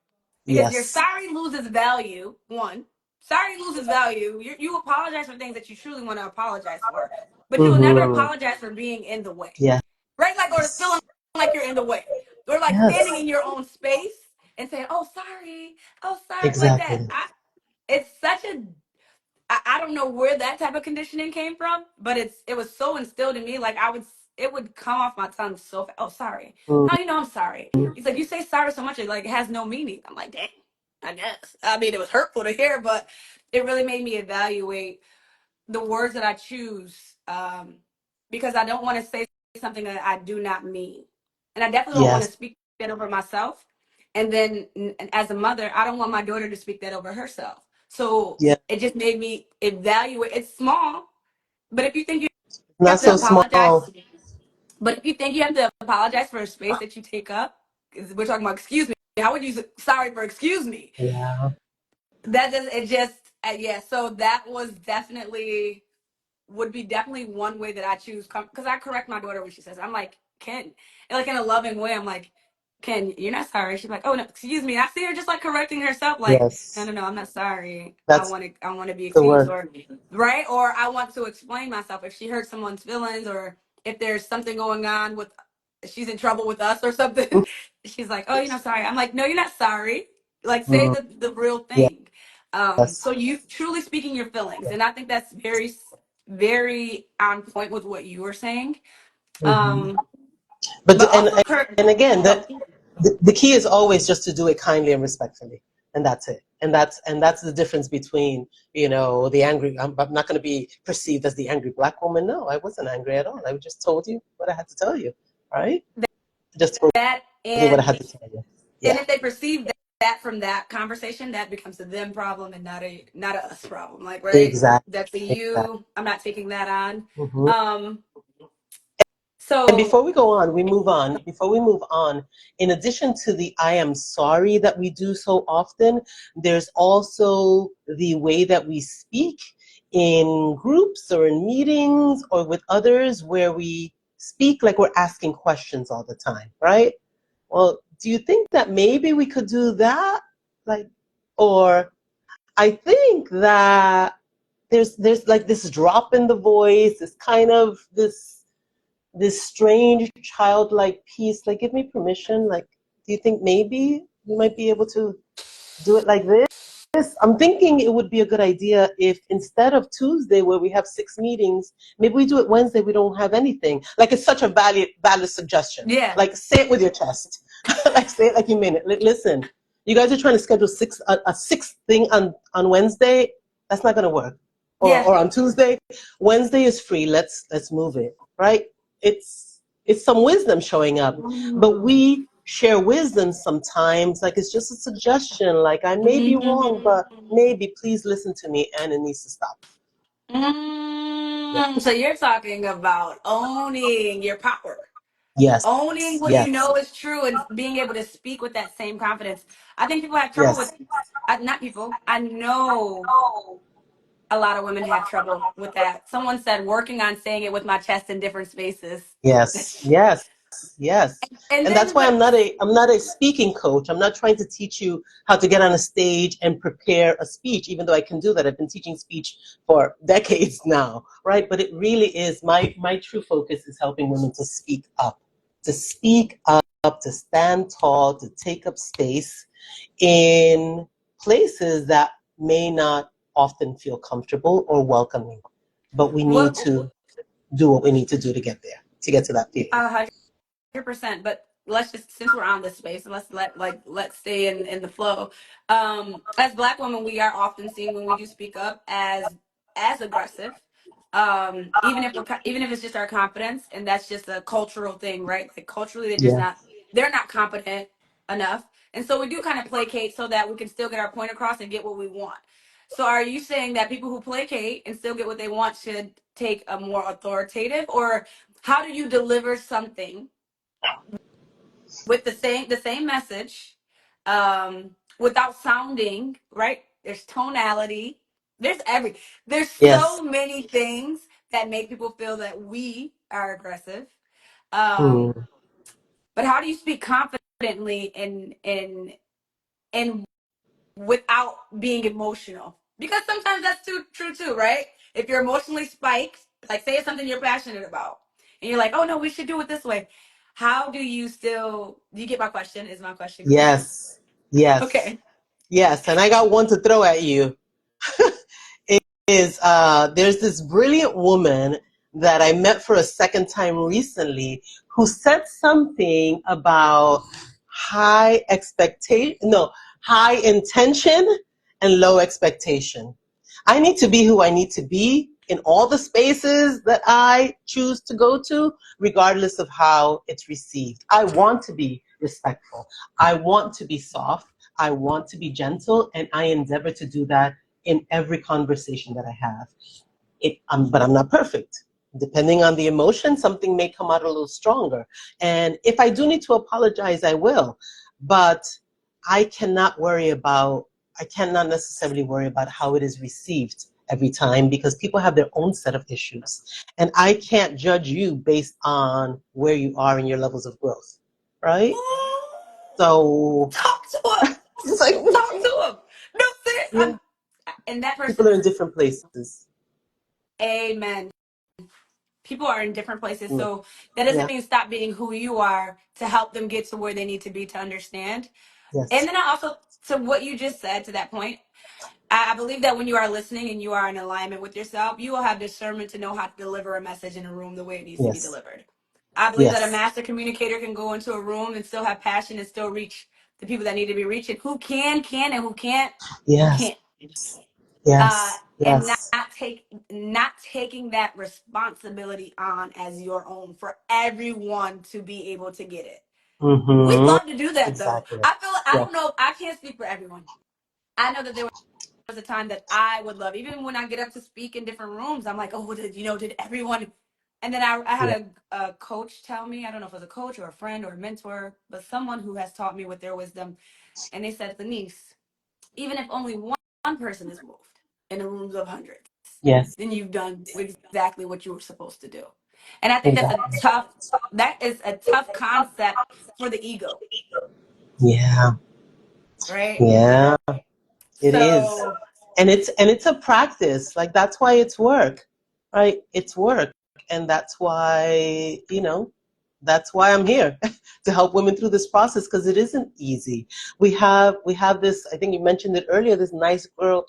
Because your yes, sorry loses value. One, sorry loses value. You apologize for things that you truly want to apologize for. But you will never mm-hmm, apologize for being in the way. yes, Right? Like, or feeling like you're in the way. Or like standing yes, in your own space and saying, oh, sorry. Oh, sorry. Like that. exactly, It's such a I don't know where that type of conditioning came from, but it was so instilled in me. Like it would come off my tongue so fast. Oh, sorry. mm, How do you know I'm sorry? He's like, you say sorry so much, it has no meaning. I'm like, dang, I guess. I mean, it was hurtful to hear, but it really made me evaluate the words that I choose, because I don't want to say something that I do not mean, and I definitely don't want to yes, speak that over myself. And then, as a mother, I don't want my daughter to speak that over herself. So yeah, it just made me evaluate. It's small, but if you think you not have to so apologize, small, but if you think you have to apologize for a space that you take up, because we're talking about excuse me, I would use sorry for excuse me. yeah, That does it just yeah. So that was definitely would be definitely one way that I choose because I correct my daughter when she says I'm like Ken, and like in a loving way. I'm like, Ken, you're not sorry. She's like, oh no, excuse me. I see her just like correcting herself, like, no, yes, no, no, I'm not sorry. that's I want to be the excused, word, or right, or I want to explain myself if she hurt someone's feelings, or if there's something going on with she's in trouble with us or something. She's like, oh, sorry. I'm like, no, you're not sorry. Like, say mm, the real yes, thing. So you truly speaking your feelings, and I think that's very very on point with what you were saying. hmm Um, but but also, Kurt, and again, oh, the key is always just to do it kindly and respectfully, and that's it. And that's the difference between the angry. I'm not going to be perceived as the angry black woman. No, I wasn't angry at all. I just told you what I had to tell you, right? I just told that you what I had to tell you. and Yeah, if they perceive that from that conversation, that becomes a them problem and not a us problem. Like, right, exactly, that's a exactly. you. I'm not taking that on. Hmm. Um, And So before we go on, we move on. Before we move on, in addition to the I am sorry that we do so often, there's also the way that we speak in groups or in meetings or with others where we speak like we're asking questions all the time, right? Well, do you think that maybe we could do that? Like, or I think that there's like this drop in the voice, this kind of this strange childlike piece, like give me permission, like do you think maybe you might be able to do it like this? I'm thinking it would be a good idea if instead of Tuesday where we have 6 meetings, maybe we do it Wednesday, we don't have anything. Like it's such a valid suggestion. yeah, Like say it with your chest. Like say it like you mean it. Listen, you guys are trying to schedule a sixth thing on Wednesday. That's not gonna work. yeah. Or on Tuesday. Wednesday is free. Let's move it. Right? It's some wisdom showing up. But Mm. we share wisdom sometimes, like it's just a suggestion, like I may be wrong, but maybe please listen to me and it needs to stop. Yeah. So you're talking about owning your power, Yes, owning what you yes, know is true, and being able to speak with that same confidence. I think people have trouble with, yes, not people. I know a lot of women have trouble with that. Someone said working on saying it with my chest in different spaces. yes, yes, yes. And And that's then, why but I'm not a speaking coach. I'm not trying to teach you how to get on a stage and prepare a speech, even though I can do that. I've been teaching speech for decades now, right? But it really is my true focus is helping women to speak up, to stand tall, to take up space in places that may not often feel comfortable or welcoming. But we need what to do what we need to do to get there, to get to that feeling. 100%. But let's just, since we're on this space, let's stay in the flow. As Black women, we are often seen when we do speak up as aggressive. Even if it's just our confidence, and that's just a cultural thing, right? Like culturally, Yeah. they're not competent enough, and so we do kind of placate so that we can still get our point across and get what we want. So are you saying that people who placate and still get what they want should take a more authoritative, or how do you deliver something with the same message, without sounding right? There's tonality. There's Yes. so many things that make people feel that we are aggressive. Hmm. Um, but how do you speak confidently and without being emotional? Because sometimes that's true too, right? If you're emotionally spiked, like say it's something you're passionate about, and you're like, "Oh no, we should do it this way." How do you still? Do you get my question? Is my question clear? Yes. Yes. Okay. Yes. And I got one to throw at you. Is there's this brilliant woman that I met for a second time recently who said something about high intention and low expectation. I need to be who I need to be in all the spaces that I choose to go to, regardless of how it's received. I want to be respectful. I want to be soft. I want to be gentle, and I endeavor to do that in every conversation that I have. But I'm not perfect. Depending on the emotion, something may come out a little stronger. And if I do need to apologize, I will. But I cannot worry about, I cannot necessarily worry about how it is received every time because people have their own set of issues. And I can't judge you based on where you are in your levels of growth, right? So Talk to him. it's like, Talk to him. No, serious. yeah, And that people are person. in different places. Amen. People are in different places, Mm, so that doesn't yeah, mean stop being who you are to help them get to where they need to be to understand. And yes, then I also, to what you just said, to that point, I believe that when you are listening and you are in alignment with yourself, you will have discernment to know how to deliver a message in a room the way it needs to be yes, delivered. I believe that a yes, master communicator can go into a room and still have passion and still reach the people that need to be reached. Who can, and who can't, yes, can't. Uh, yes, and not, yes. not take not taking that responsibility on as your own for everyone to be able to get it. We'd Mm-hmm. love to do that though. Exactly. I feel I Yeah. don't know. I can't speak for everyone. I know that there was a time that I would love, even when I get up to speak in different rooms, I'm like, oh, did everyone? And then I Yeah. had a coach tell me, I don't know if it was a coach or a friend or a mentor, but someone who has taught me with their wisdom. And they said, Laniece, even if only one person is moved in a room of hundreds, Yes. then you've done exactly what you were supposed to do. And I think Exactly. that is a tough concept for the ego, Yeah. right? Yeah. It is. So And it's a practice. Like that's why it's work. Right? It's work. And that's why, that's why I'm here to help women through this process because it isn't easy. We have this, I think you mentioned it earlier, this nice girl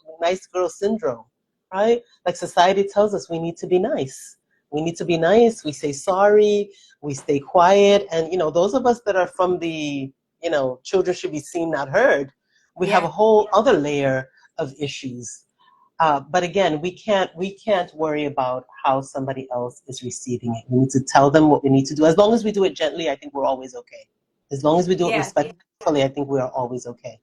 syndrome, right? Like society tells us we need to be nice. We need to be nice. We say sorry, we stay quiet. And those of us that are from the, children should be seen, not heard, we have a yeah, whole other layer of issues. But again, we can't worry about how somebody else is receiving it. We need to tell them what we need to do. As long as we do it gently, I think we're always okay. As long as we do it yeah. respectfully, I think we are always okay.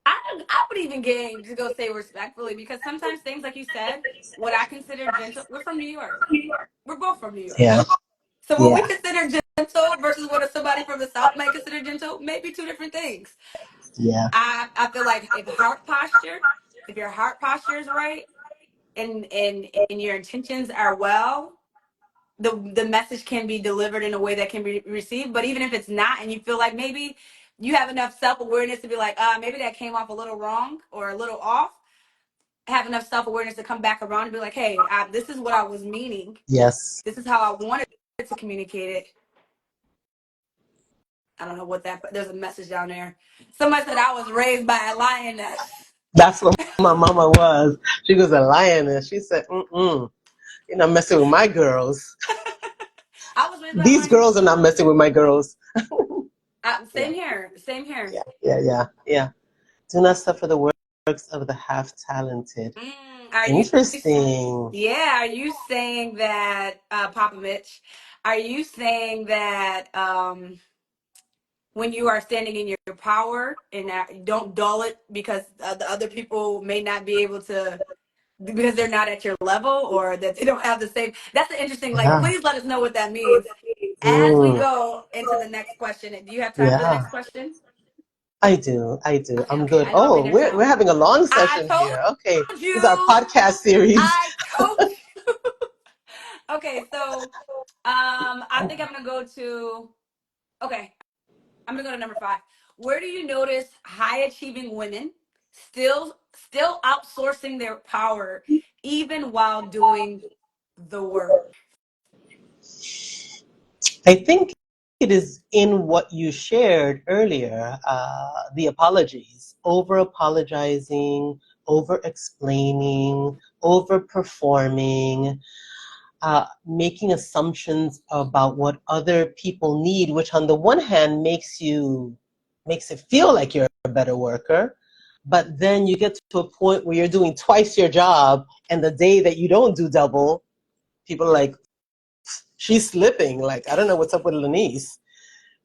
I would even game to go say respectfully because sometimes things like you said, what I consider gentle, we're from New York. We're both from New York. Yeah, So what we yeah, consider gentle versus what somebody from the South might consider gentle may be two different things. yeah. I feel like if your heart posture is right and your intentions are well, the message can be delivered in a way that can be received. But even if it's not, and you feel like maybe you have enough self awareness to be like, maybe that came off a little wrong or a little off. Have enough self awareness to come back around and be like, hey, this is what I was meaning. Yes. This is how I wanted to communicate it. I don't know what that, but there's a message down there. Somebody said I was raised by a lioness. That's what my mama was. She was a lioness. She said, "Mm-mm, you're not messing with my girls. I was raised by a These lioness girls are not too. messing with my girls." Yeah, Same here. Same here. yeah, yeah, yeah, yeah. Do not suffer the works of the half-talented. Are you? Interesting. Yeah. Are you saying that, Papa Mitch? Are you saying that when you are standing in your power and don't dull it because the other people may not be able to because they're not at your level or that they don't have the same. That's an interesting. Like, Yeah. please let us know what that means as we Mm, go into the next question. Do you have time for the yeah. next question? I do. I do. Okay, I'm okay. good. I know I'm in Oh, there we're now. having a long I session told here. Okay. This is our you. podcast series. I told you. Okay, so I think I'm gonna go to. Okay, I'm gonna go to number 5. Where do you notice high achieving women still outsourcing their power even while doing the work? I think it is in what you shared earlier, the apologies, over apologizing, over explaining, over performing, making assumptions about what other people need, which on the one hand makes it feel like you're a better worker, but then you get to a point where you're doing twice your job, and the day that you don't do double, people are like, she's slipping. Like, I don't know what's up with Laniece.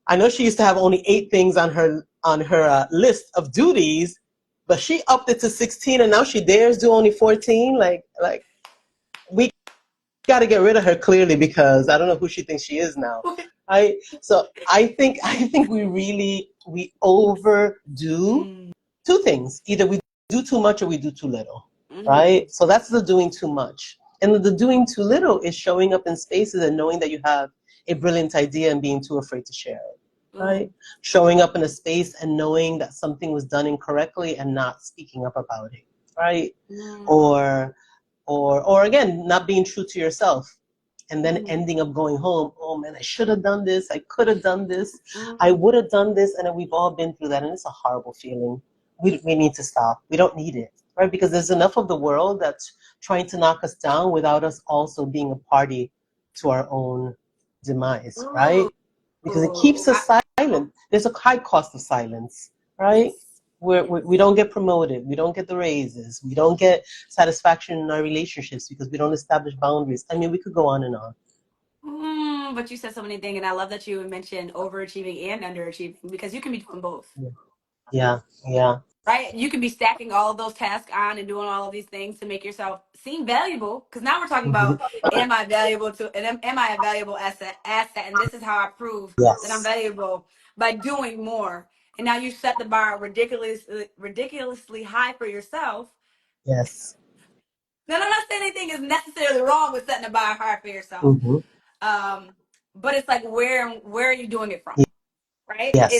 I know she used to have only 8 things on her list of duties, but she upped it to 16, and now she dares do only 14. Like we got to get rid of her clearly because I don't know who she thinks she is now. So I think we overdo Mm, 2 things. Either we do too much or we do too little, mm, right? So that's the doing too much. And the doing too little is showing up in spaces and knowing that you have a brilliant idea and being too afraid to share it, ooh, right? Showing up in a space and knowing that something was done incorrectly and not speaking up about it, right? mm, Or or again, not being true to yourself and then mm, ending up going home, oh man, I should have done this, I could have done this, I mm. would have done this, and then we've all been through that, and it's a horrible feeling. We need to stop. We don't need it, right? Because there's enough of the world that's trying to knock us down without us also being a party to our own demise, Ooh, right? Because it keeps us silent. There's a high cost of silence, right? yes, We don't get promoted, we don't get the raises, we don't get satisfaction in our relationships because we don't establish boundaries. I mean, we could go on and on. but you said so many things, and I love that you mentioned overachieving and underachieving because you can be doing both, Yeah, yeah, yeah. right? You can be stacking all of those tasks on and doing all of these things to make yourself seem valuable. Because now we're talking Mhm. about, am I valuable to, and am I a valuable asset? And this is how I prove that I'm Yes. valuable, by doing more. And now you set the bar ridiculously high for yourself. Yes. Now, I'm not saying anything is necessarily wrong with setting the bar high for yourself. Hmm. But it's like, where are you doing it from? Right? Yes.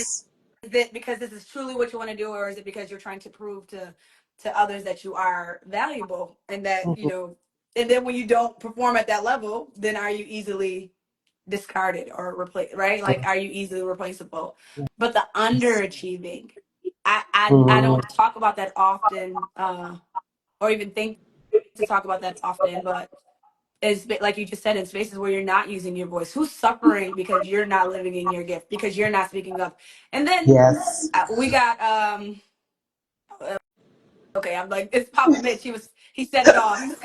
Is it because this is truly what you want to do, or is it because you're trying to prove to others that you are valuable, and that, Hmm. and then when you don't perform at that level, then are you easily discarded or replaced, right? Like, are you easily replaceable? But the Yes. underachieving, I Mm. don't talk about that often, or even think to talk about that often, but is, like you just said, in spaces where you're not using your voice, who's suffering because you're not living in your gift, because you're not speaking up. And then Yes. we got okay, I'm like, it's Papa Mitch, he said it all. He's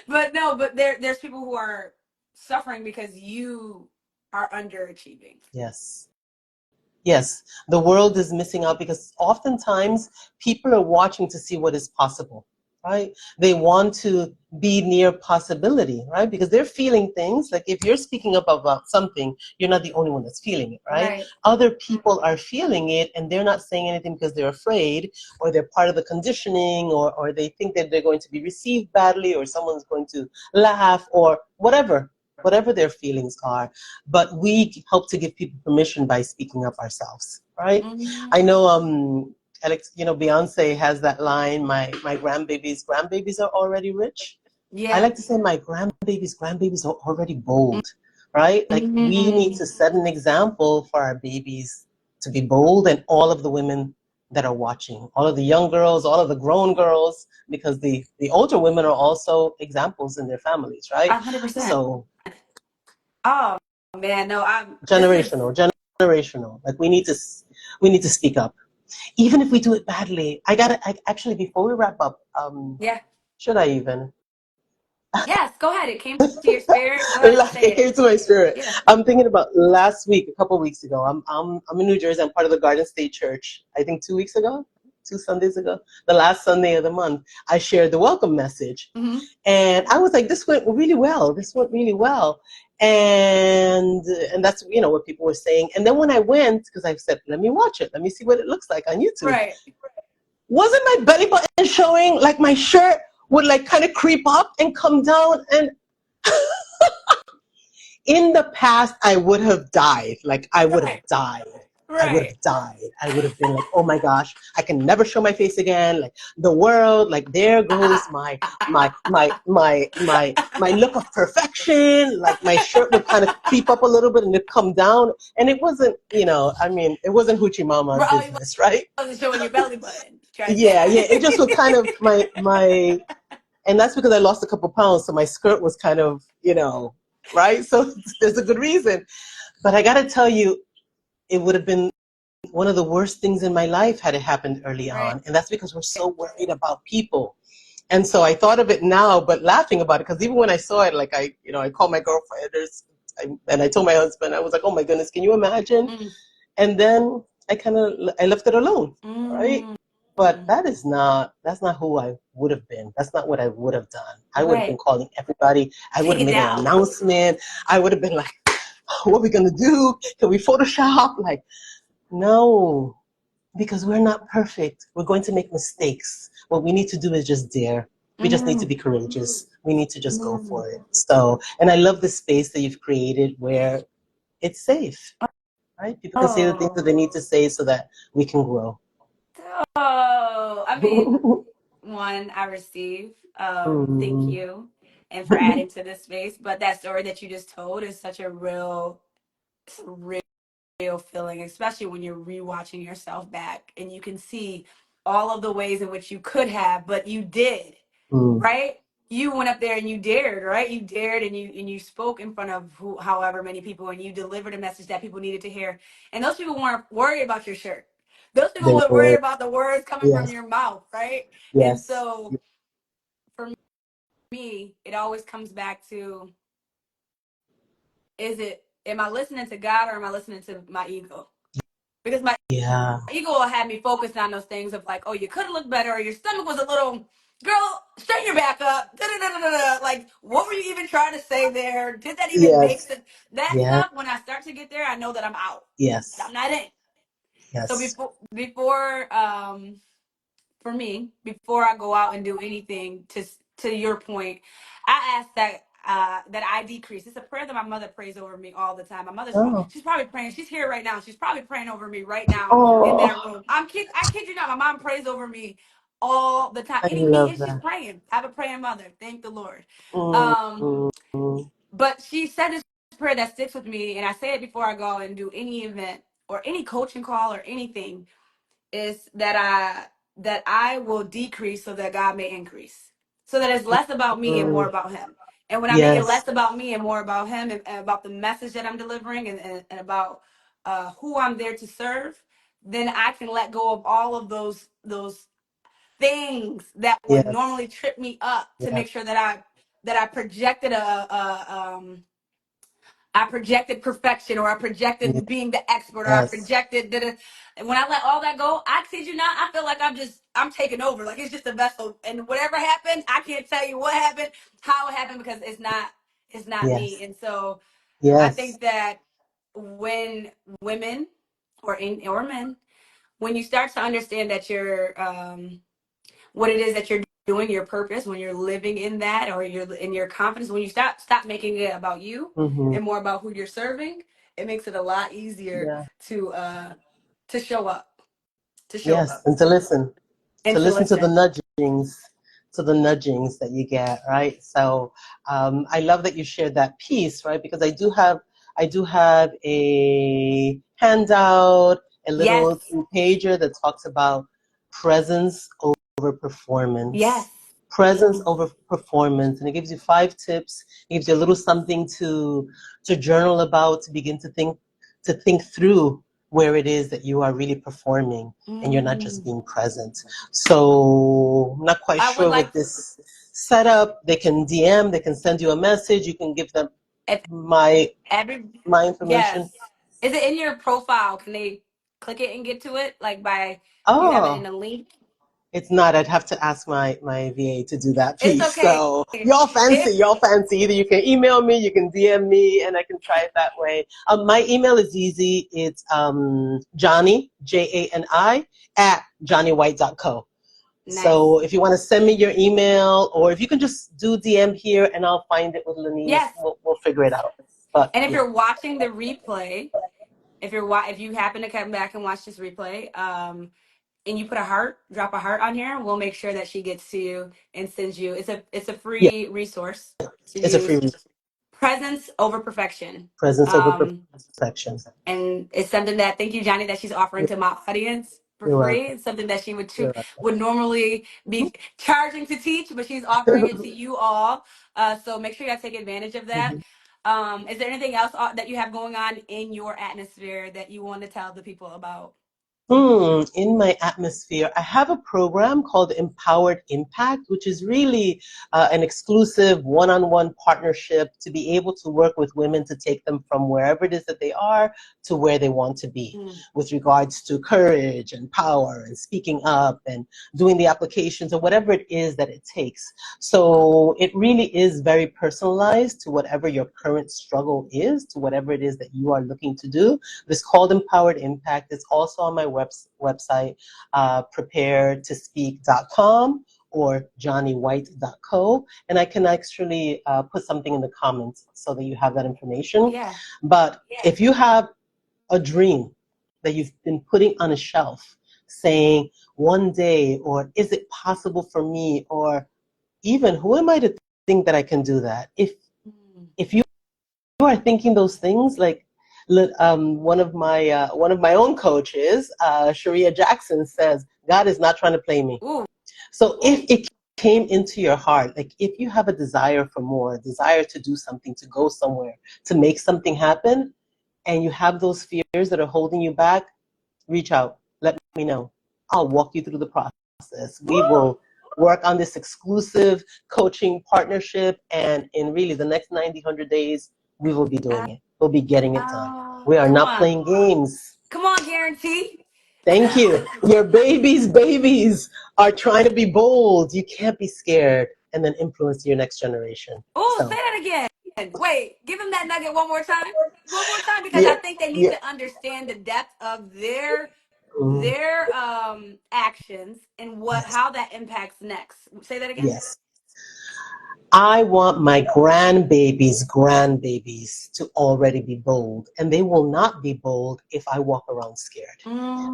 but no, but there's people who are suffering because you are underachieving. Yes. Yes, the world is missing out because oftentimes people are watching to see what is possible, right? They want to be near possibility, right? Because they're feeling things. Like if you're speaking up about something, you're not the only one that's feeling it, right? Right. Other people are feeling it and they're not saying anything because they're afraid, or they're part of the conditioning, or they think that they're going to be received badly, or someone's going to laugh, or whatever their feelings are. But we help to give people permission by speaking up ourselves, right? I Mm-hmm. know, Alex, Beyonce has that line, my grandbabies are already rich. I Yeah. like to say my grandbabies are already bold, right? Like we need Mm-hmm. to set an example for our babies to be bold, and all of the women that are watching, all of the young girls, all of the grown girls, because the older women are also examples in their families, right? 100%. So Oh man, no, this is, generational. Like we need to speak up, even if we do it badly. Actually, before we wrap up, yeah. should I even? Yes, go ahead. It came to your spirit. Go ahead and Like say it it. came to my spirit. Yeah. I'm thinking about last week, a couple weeks ago. I'm in New Jersey. I'm part of the Garden State Church. I think 2 weeks ago, 2 Sundays ago, the last Sunday of the month, I shared the welcome message. Mm-hmm. And I was like, this went really well. This went really well. And that's what people were saying. And then when I went, because I said, let me watch it, let me see what it looks like on YouTube. Right. Wasn't my belly button showing? Like my shirt would like kind of creep up and come down. And in the past, I would have died. Like I would have Right. died. I would Right. have died. I would have been like, oh my gosh, I can never show my face again. Like the world, like there goes my look of perfection. Like my shirt would kind of creep up a little bit and it'd come down. And it wasn't, I mean, it wasn't Hoochie Mama's Oh, you business, right? wasn't showing your belly button. Trying to Yeah, yeah. It say. just would kind of my and that's because I lost a couple pounds, so my skirt was kind of, right? So there's a good reason. But I gotta tell you, it would have been one of the worst things in my life had it happened early Right. on. And that's because we're so worried about people. And so I thought of it now, but laughing about it, because even when I saw it, like I called my girlfriend, and I told my husband, I was like, oh my goodness, can you imagine? Mm. And then I left it alone, right? Mm. But that's not who I would have been. That's not what I would have done. I would have been Right. calling everybody. I would Take have it made an down. announcement. I would have been like, what are we gonna do? Can we Photoshop? Like, no, because we're not perfect. We're going to make mistakes. What we need to do is just dare. We just need to Mm. be courageous. We need to just go Mm. for it. So, and I love the space that you've created where it's safe, right? People can say the things that Oh. they need to say so that we can grow. Oh. I mean, one, I receive. Thank Mm. you, and for adding to this space. But that story that you just told is such a it's a real feeling, especially when you're rewatching yourself back and you can see all of the ways in which you could have, but you did, Mm. right? You went up there and you dared, right? You dared, and you spoke in front of however many people, and you delivered a message that people needed to hear. And those people weren't worried about your shirt. Those people They were worried were, about the words coming from yes, your mouth, right? And yes, so for me, it always comes back to, am I listening to God or am I listening to my ego? because my Yeah. ego will have me focused on those things of like, oh, you could have looked better, or your stomach was a little, girl, straighten your back up. Da, da, da, da, da. Like, what were you even trying to say there? Did that even make Yes. sense? That Yeah. stuff, when I start to get there, I know that I'm out. Yes. I'm not in. So Yes. for me, before I go out and do anything, to your point, I ask that I decrease. It's a prayer that my mother prays over me all the time. My mother's Oh. she's probably praying. She's here right now. She's probably praying over me right now in that Oh, room. I kid you not. My mom prays over me all the time. I Any love meeting, she's that. praying. I have a praying mother. Thank the Lord. Um, Mm-hmm. but she said this prayer that sticks with me, and I say it before I go and do any event or any coaching call or anything, is that I will decrease so that God may increase. So that it's less about me and more Mm. about him. And when I make it Yes. less about me and more about him, and about the message that I'm delivering, and about who I'm there to serve, then I can let go of all of those things that would Yes. normally trip me up, to Yes. make sure that I projected I projected perfection, or I projected being the expert, or I Yes. projected that. And when I let all that go, I kid you not, I feel like I'm taking over. Like, it's just a vessel, and whatever happened, I can't tell you what happened, how it happened, because it's not me. Yes. And so I Yes. think that when women, or men, when you start to understand that you're what it is that you're doing, your purpose, when you're living in that, or you're in your confidence, when you stop making it about you Mm-hmm. and more about who you're serving, it makes it a lot easier Yeah. to show up, Yes. And to listen. To and to listen listen. to the nudgings that you get, right? So I love that you shared that piece, right? Because I do have a handout, a Yes, little pager that talks about presence over yes. performance. Presence over performance, and it gives you 5 tips. It gives you a little something to journal about, to begin to think through where it is that you are really performing and you're not just Mm. being present. So I'm not quite I would sure like with this setup. They can DM, they can send you a message, you can give them if my every my yes. information. Is it in your profile? Can they click it and get to it? Like, by, do you have it in Oh, a link? it's not. I'd have to ask my VA to do that It's piece. okay. So y'all fancy, If y'all fancy. Either you can email me, you can DM me, and I can try it that way. My email is easy. It's Johnny, JANI, at johnnywhite.co. Nice. So if you want to send me your email, or if you can just do DM here and I'll find it with Laniece, Yes. we'll figure it out. But And if yeah, you're watching the replay, if you happen to come back and watch this replay, and you put a heart, drop a heart on here, we'll make sure that she gets to you and sends you. It's a yeah, free resource to it's a use. free Presence over perfection. presence over Um, perfection. and it's something that, thank you, Johnny, that she's offering to my audience for You're free. welcome. It's something that she would You're would normally be charging to teach, but she's offering it to welcome. you all. So make sure you guys take advantage of that. Is there anything else that you have going on in your atmosphere that you want to tell the people about? In my atmosphere, I have a program called Empowered Impact, which is really an exclusive one-on-one partnership to be able to work with women to take them from wherever it is that they are to where they want to be, Mm. with regards to courage and power and speaking up and doing the applications or whatever it is that it takes. So it really is very personalized to whatever your current struggle is, to whatever it is that you are looking to do. It's called Empowered Impact. It's also on my website, preparetospeak.com or johnnywhite.co. And I can actually put something in the comments so that you have that information. Yeah. But if you have a dream that you've been putting on a shelf, saying one day, or is it possible for me, or even who am I to think that I can do that? Mm. If you are thinking those things, like one of my own coaches, Sharia Jackson, says, God is not trying to play me. Ooh. So if it came into your heart, like if you have a desire for more, a desire to do something, to go somewhere, to make something happen, and you have those fears that are holding you back, reach out. Let me know. I'll walk you through the process. We will work on this exclusive coaching partnership, and in really the next 90, 100 days, we will be doing it. We'll be getting it done. Oh, We are come not on. playing games. Come on, Gary. guarantee. Thank you. Your babies are trying to be bold. You can't be scared and then influence your next generation. Oh, say So, that again. Wait, give them that nugget one more time. One more time, because yeah, I think they need yeah. to understand the depth of their Mm, actions and what yes, how that impacts next. Say that again. yes. I want my grandbabies to already be bold, and they will not be bold if I walk around scared.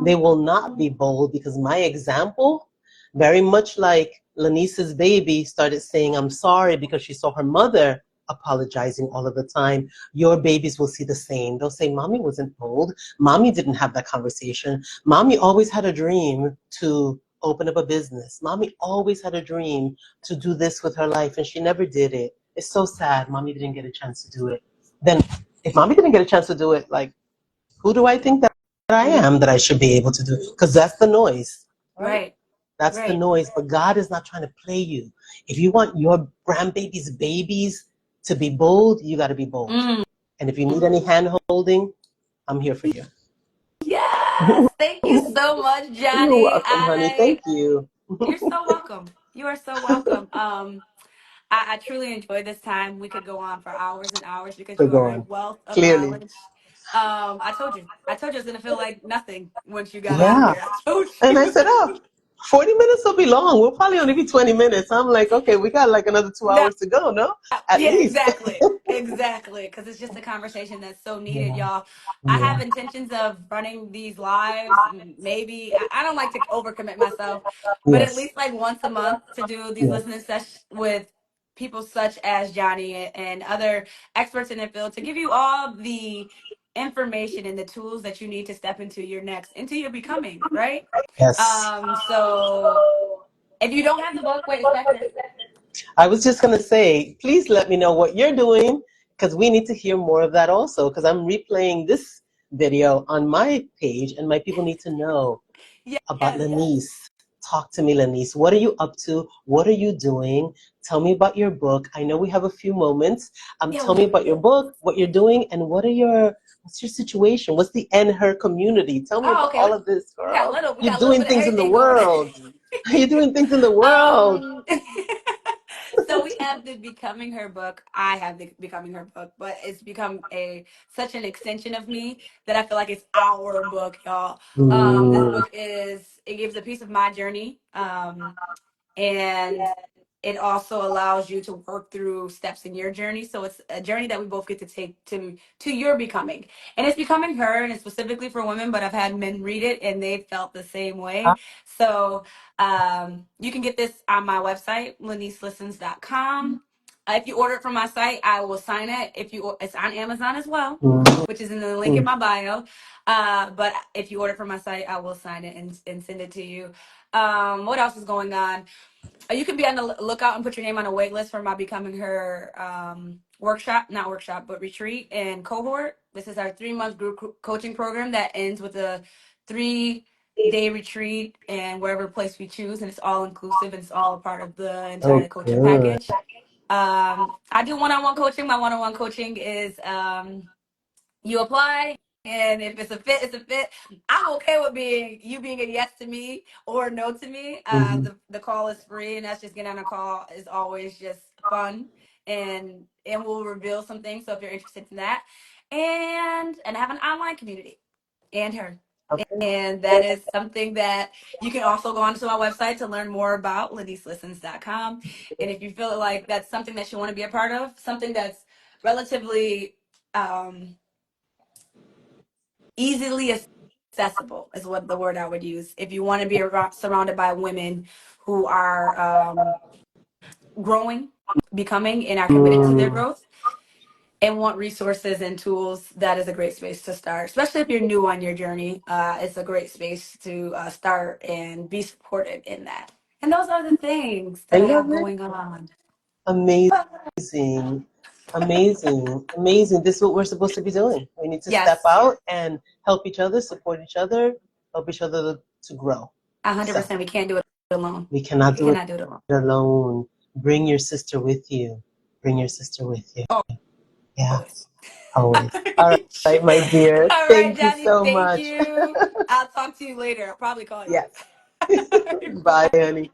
They Mm, will not be bold because my example, very much like Laniece's baby, started saying, I'm sorry because she saw her mother apologizing all of the time. Your babies will see the same. They'll say, Mommy wasn't bold. Mommy didn't have that conversation. Mommy always had a dream to open up a business. Mommy always had a dream to do this with her life and she never did it. It's so sad. Mommy didn't get a chance to do it. Then, if mommy didn't get a chance to do it, like, who do I think that I mm, am that I should be able to do? Because that's the noise, right? right, That's the right. noise. But God is not trying to play you. If you want your grandbabies' babies to be bold, you got to be bold. Mm. And if you need any hand holding, I'm here for you. Yes. Thank you so much, You're Johnny. welcome, honey. Thank you. You're so welcome. You are so welcome. I truly enjoyed this time. We could go on for hours and hours because For you are a going. wealth of Clearly. knowledge. I told you it's gonna feel like nothing once you got out of Yeah. here. I told And I you. said, oh, 40 minutes will be long. We'll probably only be 20 minutes. I'm like, okay, we got like another two No, hours to go, no? At yeah, least. exactly. Exactly. Because it's just a conversation that's so needed, Yeah. y'all. I have Yeah. intentions of running these lives. Maybe I don't like to overcommit myself, but at Yes. least like once a month to do these Yes. listening sessions with people such as Johnny and other experts in the field to give you all the information and the tools that you need to step into your becoming, right? Yes. So if you don't have the book, wait a second. I was just going to say, please let me know what you're doing because we need to hear more of that also because I'm replaying this video on my page and my people need to know about Yes. Laniece. Talk to me, Laniece. What are you up to? What are you doing? Tell me about your book. I know we have a few moments. Yeah, Tell we me do. about your book, what you're doing, and what's your situation? What's the N her community? Tell me Oh, about okay. all of this, girl. We You're got a little doing bit of things in the everything going on. world. You're doing things in the world. um, so we have the Becoming Her book. I have the Becoming Her book, but it's become a such an extension of me that I feel like it's our book, y'all. This Mm, book it gives a piece of my journey. And it also allows you to work through steps in your journey, so it's a journey that we both get to take to your becoming, and it's Becoming Her, and it's specifically for women, but I've had men read it and they felt the same way. So you can get this on my website, LaniceListens.com. If you order it from my site, I will sign it. It's on Amazon as well, mm, which is in the link in mm. my bio. But if you order from my site, I will sign it and send it to you. What else is going on? You can be on the lookout and put your name on a wait list for my Becoming Her workshop, not workshop, but retreat and cohort. This is our 3 month group coaching program that ends with a 3 day retreat and wherever place we choose, and it's all inclusive and it's all a part of the Oh, entire coaching good. package. I do one-on-one coaching. My one-on-one coaching is you apply, and if it's a fit, it's a fit. I'm okay with being a yes to me or no to me. Hmm. The call is free, and that's just getting on a call is always just fun, and we'll reveal some things. So if you're interested in that, and I have an online community and her. Okay. And that is something that you can also go onto my website to learn more about, LaniceListens.com. And if you feel like that's something that you want to be a part of, something that's relatively um, easily accessible is what the word I would use. If you want to be surrounded by women who are growing, becoming, and are committed to their Mm. growth and want resources and tools, that is a great space to start. Especially if you're new on your journey, it's a great space to start and be supported in that. And those are the things I that I have love it. going on. Amazing. Amazing. Amazing. This is what we're supposed to be doing. We need to step Yes, out and help each other, support each other, help each other to grow. So 100%. We can't do it alone. we cannot We do it cannot do it alone. alone. Bring your sister with you. Bring your sister with you. Oh, Yeah. always. Always. All All right, my dear. right, Thank you Johnny, so thank much. you. I'll talk to you later. I'll probably call you. Yes. All right, Bye, bye. honey.